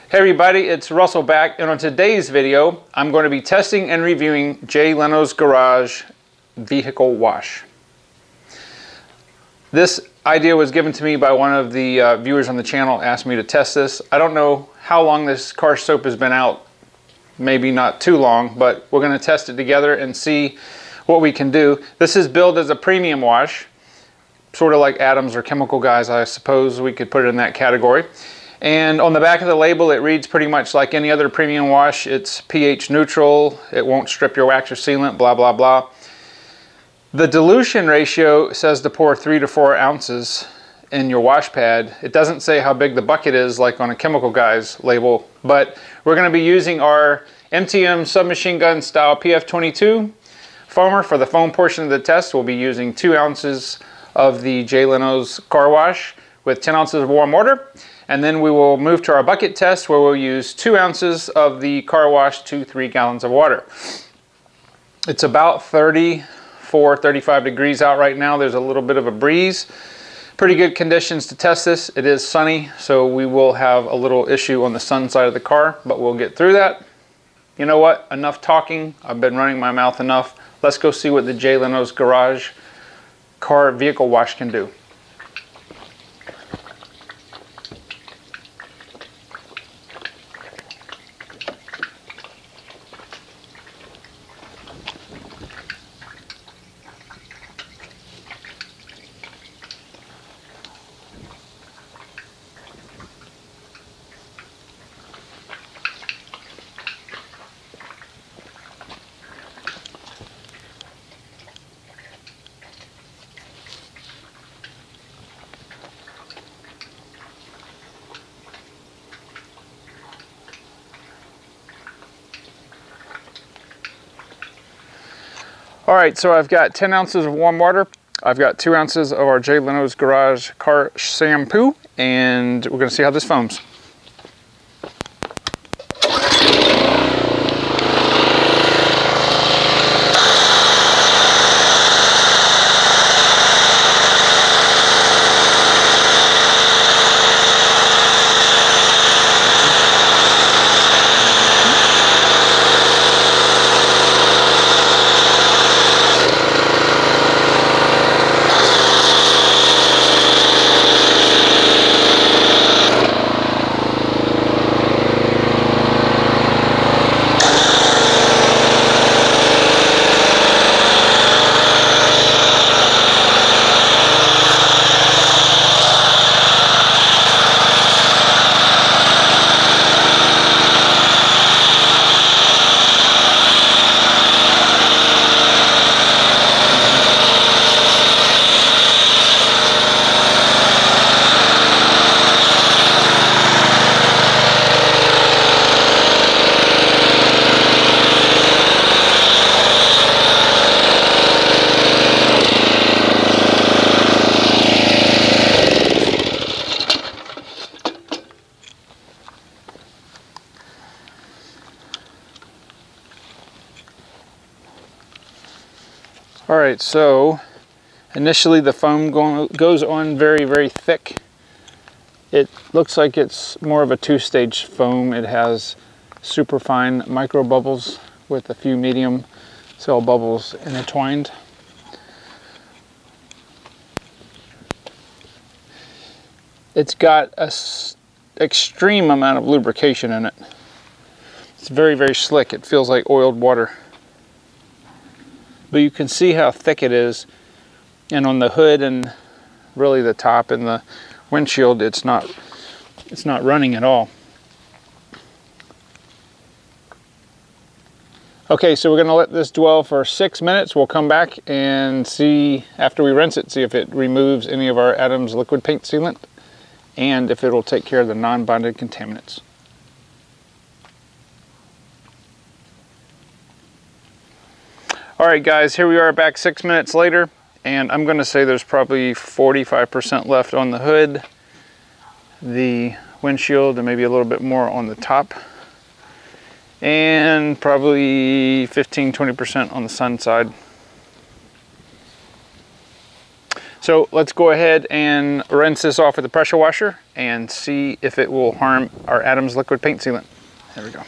Hey everybody, it's Russell back, and on today's video, I'm going to be testing and reviewing Jay Leno's Garage Vehicle Wash. This idea was given to me by one of the viewers on the channel, asked me to test this. I don't know how long this car soap has been out, maybe not too long, but we're going to test it together and see what we can do. This is billed as a premium wash, sort of like Adams or Chemical Guys, I suppose we could put it in that category. And on the back of the label, it reads pretty much like any other premium wash. It's pH neutral, it won't strip your wax or sealant, blah, blah, blah. The dilution ratio says to pour 3 to 4 ounces in your wash pad. It doesn't say how big the bucket is like on a Chemical Guys label, but we're going to be using our MTM submachine gun style PF22 foamer. For the foam portion of the test, we'll be using 2 ounces of the Jay Leno's car wash with 10 ounces of warm water. And then we will move to our bucket test where we'll use 2 ounces of the car wash to 3 gallons of water. It's about 34, 35 degrees out right now. There's a little bit of a breeze. Pretty good conditions to test this. It is sunny, so we will have a little issue on the sun side of the car, but we'll get through that. You know what? Enough talking. I've been running my mouth enough. Let's go see what the Jay Leno's Garage car vehicle wash can do. All right, so I've got 10 ounces of warm water. I've got 2 ounces of our Jay Leno's Garage car shampoo, and we're gonna see how this foams. All right, so initially the foam goes on very, very thick. It looks like it's more of a 2-stage foam. It has super fine micro bubbles with a few medium cell bubbles intertwined. It's got an extreme amount of lubrication in it. It's very, very slick. It feels like oiled water. But you can see how thick it is, and on the hood and really the top and the windshield, it's not running at all. Okay, so we're going to let this dwell for 6 minutes. We'll come back and see, after we rinse it, see if it removes any of our Adams liquid paint sealant and if it'll take care of the non-bonded contaminants. All right guys, here we are back 6 minutes later, and I'm going to say there's probably 45% left on the hood, the windshield, and maybe a little bit more on the top. and probably 15-20% on the sun side. So let's go ahead and rinse this off with the pressure washer and see if it will harm our Adams liquid paint sealant. There we go.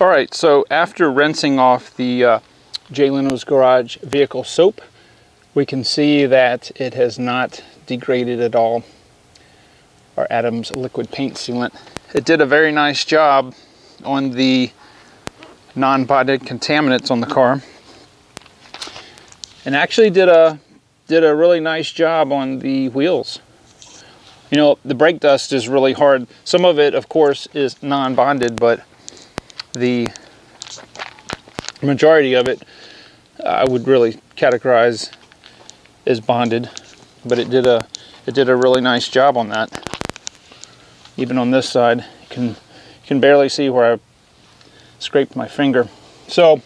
Alright, so after rinsing off the Jay Leno's Garage vehicle soap, we can see that it has not degraded at all our Adams liquid paint sealant. It did a very nice job on the non-bonded contaminants on the car, and actually did a really nice job on the wheels. You know, the brake dust is really hard. Some of it, of course, is non-bonded, but the majority of it I would really categorize as bonded, but it did a really nice job on that. Even on this side, you can barely see where I scraped my finger. So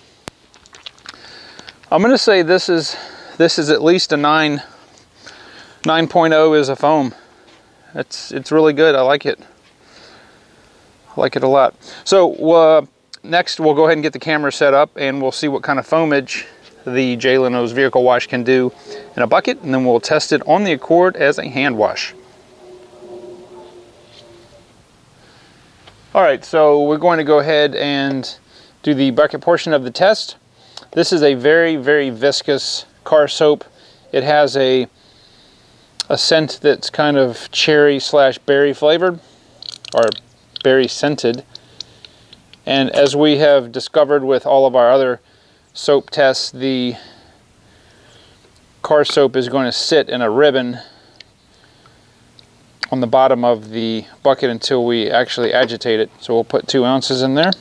I'm going to say this is at least a 9.0 as a foam. It's really good. I like it. I like it a lot. So next we'll go ahead and get the camera set up, and we'll see what kind of foamage the Jay Leno's vehicle wash can do in a bucket, and then we'll test it on the Accord as a hand wash. Alright, so we're going to go ahead and do the bucket portion of the test. This is a very, very viscous car soap. It has a scent that's kind of cherry / berry flavored, or berry scented. And as we have discovered with all of our other soap tests, the car soap is going to sit in a ribbon on the bottom of the bucket until we actually agitate it. So we'll put 2 ounces in there.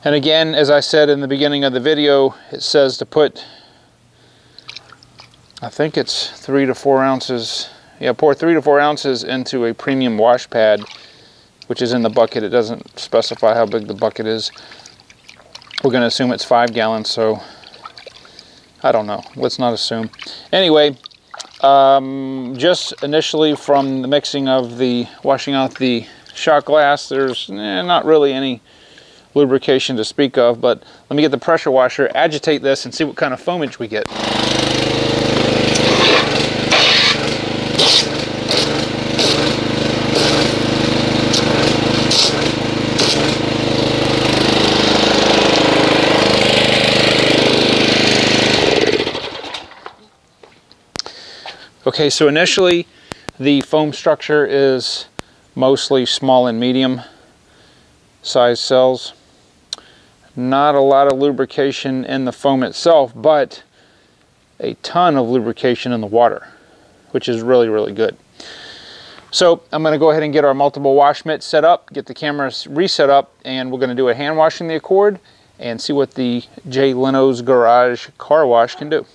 And again, as I said in the beginning of the video, it says to put, I think it's 3 to 4 ounces. Yeah, pour 3 to 4 ounces into a premium wash pad, which is in the bucket. It doesn't specify how big the bucket is. We're going to assume it's 5 gallons, so I don't know. Let's not assume. Anyway, just initially from the mixing of the washing out the shot glass, there's not really any lubrication to speak of, but let me get the pressure washer, agitate this, and see what kind of foamage we get. Okay, so initially the foam structure is mostly small and medium size cells. Not a lot of lubrication in the foam itself, but a ton of lubrication in the water, which is really, really good. So I'm going to go ahead and get our multiple wash mitts set up, get the camera reset up, and we're going to do a hand wash in the Accord and see what the Jay Leno's Garage car wash can do.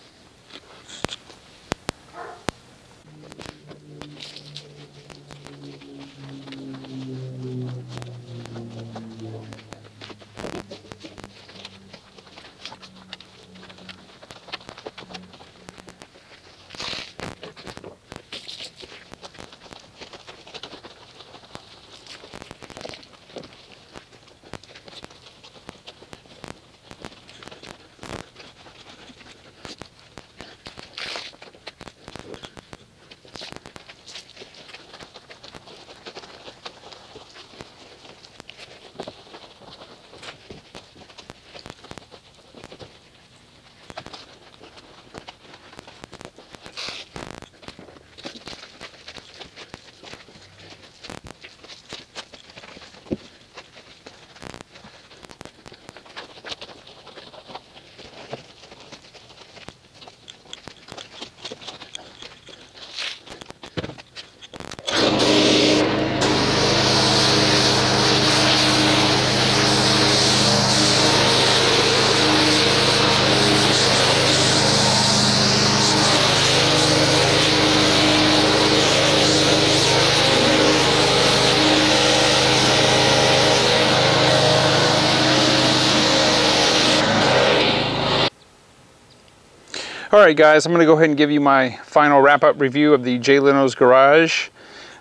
All right, guys, I'm going to go ahead and give you my final wrap-up review of the Jay Leno's Garage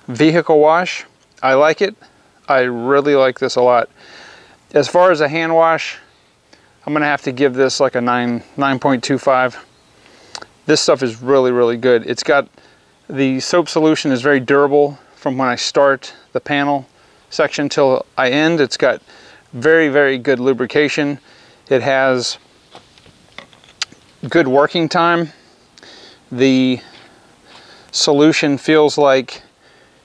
vehicle wash. I like it. I really like this a lot. As far as a hand wash, I'm going to have to give this like a 9.25. This stuff is really, really good. It's got, the soap solution is very durable from when I start the panel section till I end. It's got very, very good lubrication. It has good working time. The solution feels like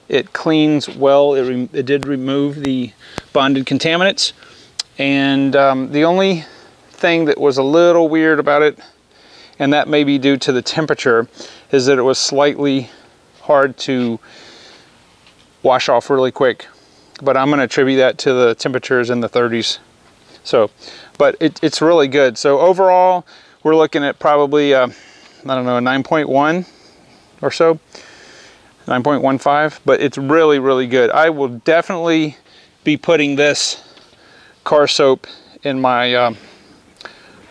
it cleans well. It did remove the bonded contaminants. And the only thing that was a little weird about it, and that may be due to the temperature, is that it was slightly hard to wash off really quick. But I'm going to attribute that to the temperatures in the 30s. So, but it's really good. So overall, we're looking at probably, I don't know, a 9.1 or so, 9.15, but it's really, really good. I will definitely be putting this car soap in my,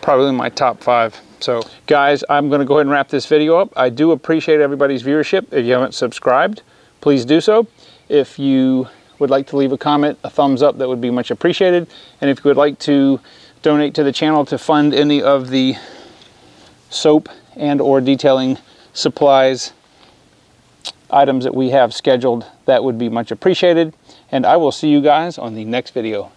probably my top 5. So guys, I'm going to go ahead and wrap this video up. I do appreciate everybody's viewership. If you haven't subscribed, please do so. If you would like to leave a comment, a thumbs up, that would be much appreciated. And if you would like to donate to the channel to fund any of the soap and or detailing supplies items that we have scheduled, that would be much appreciated. And I will see you guys on the next video.